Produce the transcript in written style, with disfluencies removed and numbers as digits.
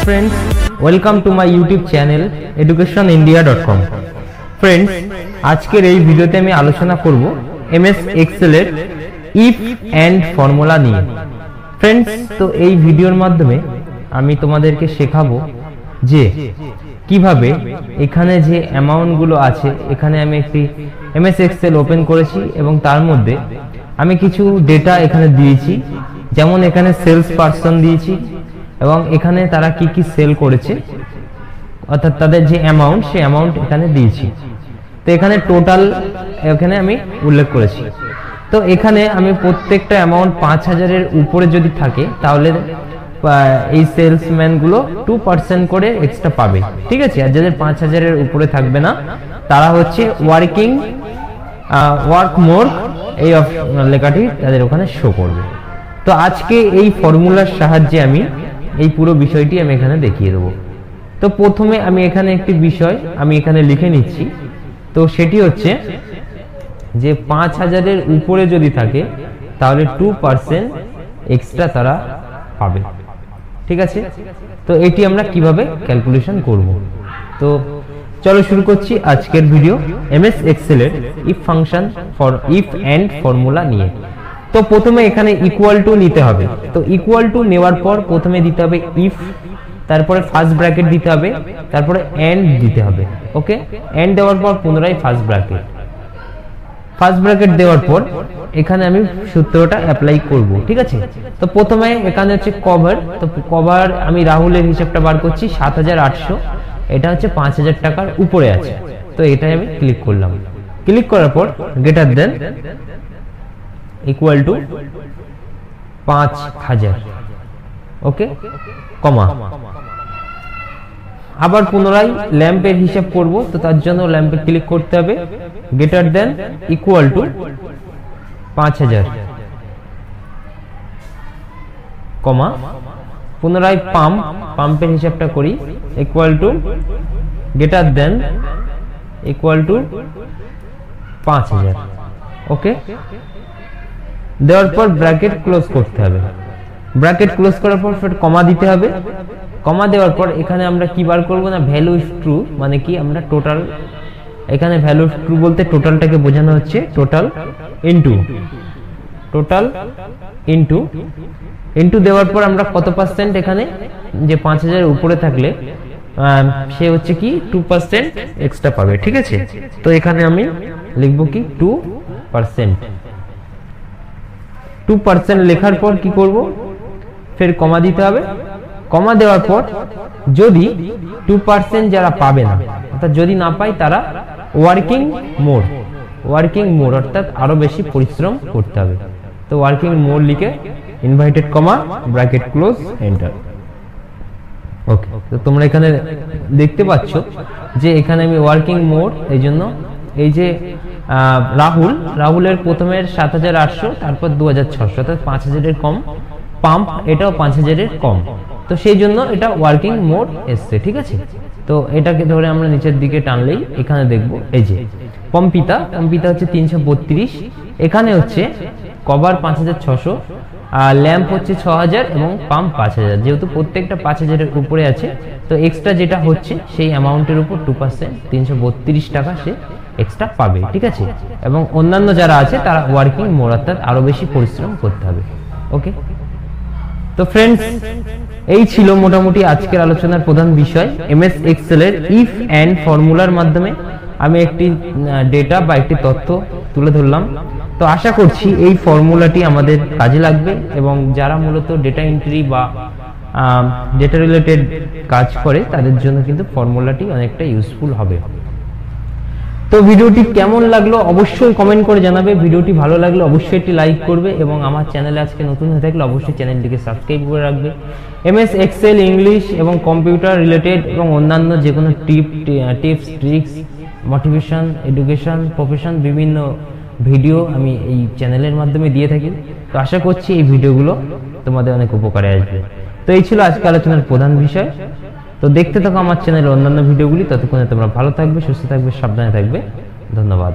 friends, welcome to my YouTube channel educationindia.com. Friends, আজকের এই ভিডিওতে আমি আলোচনা করব MS Excel এর if and ফর্মুলা নিয়ে। Friends, তো এই ভিডিওর মাধ্যমে আমি তোমাদেরকে শেখাবো যে কিভাবে এখানে যে অ্যামাউন্ট গুলো আছে, এখানে আমি একটি MS Excel ওপেন করেছি এবং তার মধ্যে আমি কিছু ডেটা এখানে দিয়েছি, যেমন এখানে সেলস পারসন দিয়েছি এবং এখানে তারা কি কি সেল করেছে, অর্থাৎ তাদের যে অ্যামাউন্ট, সেই অ্যামাউন্ট এখানে দিয়েছি। তো এখানে টোটাল এখানে আমি উল্লেখ করেছি। তো এখানে আমি প্রত্যেকটা অ্যামাউন্ট 5000 এর উপরে যদি থাকে তাহলে এই সেলসম্যান গুলো 2% করে এক্সট্রা পাবে, ঠিক আছে। আর যাদের 5000 এর উপরে থাকবে না তারা হচ্ছে ওয়ার্ক মোর এই লেখাটি তাদের ওখানে শো করবে। তো আজকে এই ফর্মুলার সাহায্যে আমি এই পুরো বিষয়টি আমি এখানে দেখিয়ে দেবো। তো প্রথমে আমি এখানে একটি বিষয় আমি এখানে লিখে নিচ্ছি। তো সেটি হচ্ছে যে 5000 এর উপরে যদি থাকে তাহলে 2% এক্সট্রা তারা পাবে, ঠিক আছে। তো এটি আমরা কিভাবে ক্যালকুলেশন করব। তো চলো শুরু করছি আজকের ভিডিও MS Excel এর if function for if and formula নিয়ে। তো প্রথমে এখানে ইকুয়াল টু নিতে হবে। তো ইকুয়াল টু নেওয়ার পর প্রথমে দিতে হবে ইফ, তারপরে ফার্স্ট ব্র্যাকেট দিতে হবে, তারপরে এন্ড দিতে হবে। ওকে, এন্ড দেওয়ার পর পুনরায় ফার্স্ট ব্র্যাকেট দেওয়ার পর এখানে আমি সূত্রটা অ্যাপ্লাই করব, ঠিক আছে। তো প্রথমে এখানে হচ্ছে কভার। তো কভার আমি রাহুলের হিসাবটা বার করছি 7800, এটা হচ্ছে 5000 টাকার উপরে আছে। তো এটাই আমি ক্লিক করলাম। ক্লিক করার পর গ্রেটার দেন ইকুয়াল টু 5000, ওকে, কমা। আবার পুনরায় ল্যাম্পের হিসাব করব। তো তার জন্য ল্যাম্পে ক্লিক করতে হবে, গ্রেটার দেন ইকুয়াল টু 5000, কমা। পুনরায় পাম্পের হিসাবটা করি, equal to greater than equal to 5000, ওকে। দেওয়ার পর ব্র্যাকেট ক্লোজ করতে হবে। ব্র্যাকেট ক্লোজ করার পর ফির কমা দিতে হবে। কমা দেওয়ার পর এখানে আমরা কি বার করব না, ভ্যালু ইজ ট্রু, মানে কি আমরা টোটাল, এখানে ভ্যালু ইজ ট্রু বলতে টোটালটাকে বোঝানো হচ্ছে টোটাল ইনটু দেওয়ার পর আমরা কত পার্সেন্ট, এখানে যে 5000 এর উপরে থাকলে সে হচ্ছে কি 2% এক্সট্রা পাবে, ঠিক আছে। তো এখানে আমি লিখব কি 2% লেখার পর কি করব, ফের কমা দিতে হবে। কমা দেওয়ার পর যদি 2% যারা পাবে না, অর্থাৎ যদি না পায় তারা ওয়ার্কিং মোর অর্থাৎ আরো বেশি পরিশ্রম করতে হবে। তো ওয়ার্কিং মোর লিখে inverted comma bracket close enter, okay. তো তোমরা এখানে দেখতে পাচ্ছ যে এখানে আমি ওয়ার্কিং মোর, এই জন্য এই যে রাহুলের প্রথমের 7800, তারপর 2600, অর্থাৎ 5000 এর কম। পাম্প এটাও 5000 এর কম, তো সেই জন্য এটা ওয়ার্কিং মোড এসছে, ঠিক আছে। তো এটাকে ধরে আমরা নিচের দিকে টানলেই এখানে দেখব এই যে পম্পিতা হচ্ছে 332, এখানে হচ্ছে কভার 5600, ল্যাম্প হচ্ছে 6000 এবং পাম্প 5000। যেহেতু প্রত্যেকটা 5000 এর উপরে আছে, তো এক্সট্রা যেটা হচ্ছে সেই অ্যামাউন্টের উপর 2% 332 টাকা সে এক্সট্রা পাবে, ঠিক আছে। এবং অন্যান্য যারা আছে তারা ওয়ার্কিং মোড, অর্থাৎ আরো বেশি পরিশ্রম করতে হবে, ওকে। তো ফ্রেন্ডস, এই ছিল মোটামুটি আজকের আলোচনার প্রধান বিষয়। MS Excel এর ইফ এন্ড ফর্মুলার মাধ্যমে আমি একটি ডেটা বা একটি তথ্য তুলে ধরলাম। তো আশা করছি এই ফর্মুলাটি আমাদের কাজে লাগবে এবং যারা মূলত ডেটা এন্ট্রি বা ডেটা রিলেটেড কাজ করে তাদের জন্য কিন্তু ফর্মুলাটি অনেকটা ইউজফুল হবে। তো ভিডিওটি কেমন লাগলো অবশ্যই কমেন্ট করে জানাবে। ভিডিওটি ভালো লাগলে অবশ্যই একটি লাইক করবে এবং আমার চ্যানেলে আজকে নতুন হয়ে থাকলে অবশ্যই চ্যানেলটিকে সাবস্ক্রাইব করে রাখবে। MS Excel ইংলিশ এবং কম্পিউটার রিলেটেড এবং অন্যান্য যে কোনো tips tricks, motivation, education, profession, বিভিন্ন ভিডিও আমি এই চ্যানেলের মাধ্যমে দিয়ে থাকি। তো আশা করছি এই ভিডিওগুলো তোমাদের অনেক উপকারে আসবে। তো এই ছিল আজকে আলোচনার প্রধান বিষয়। তো দেখতে থাকো আমার চ্যানেলের অন্যান্য ভিডিওগুলি। ততক্ষণে তোমরা ভালো থাকবে, সুস্থ থাকবে, সাবধানে থাকবে। ধন্যবাদ।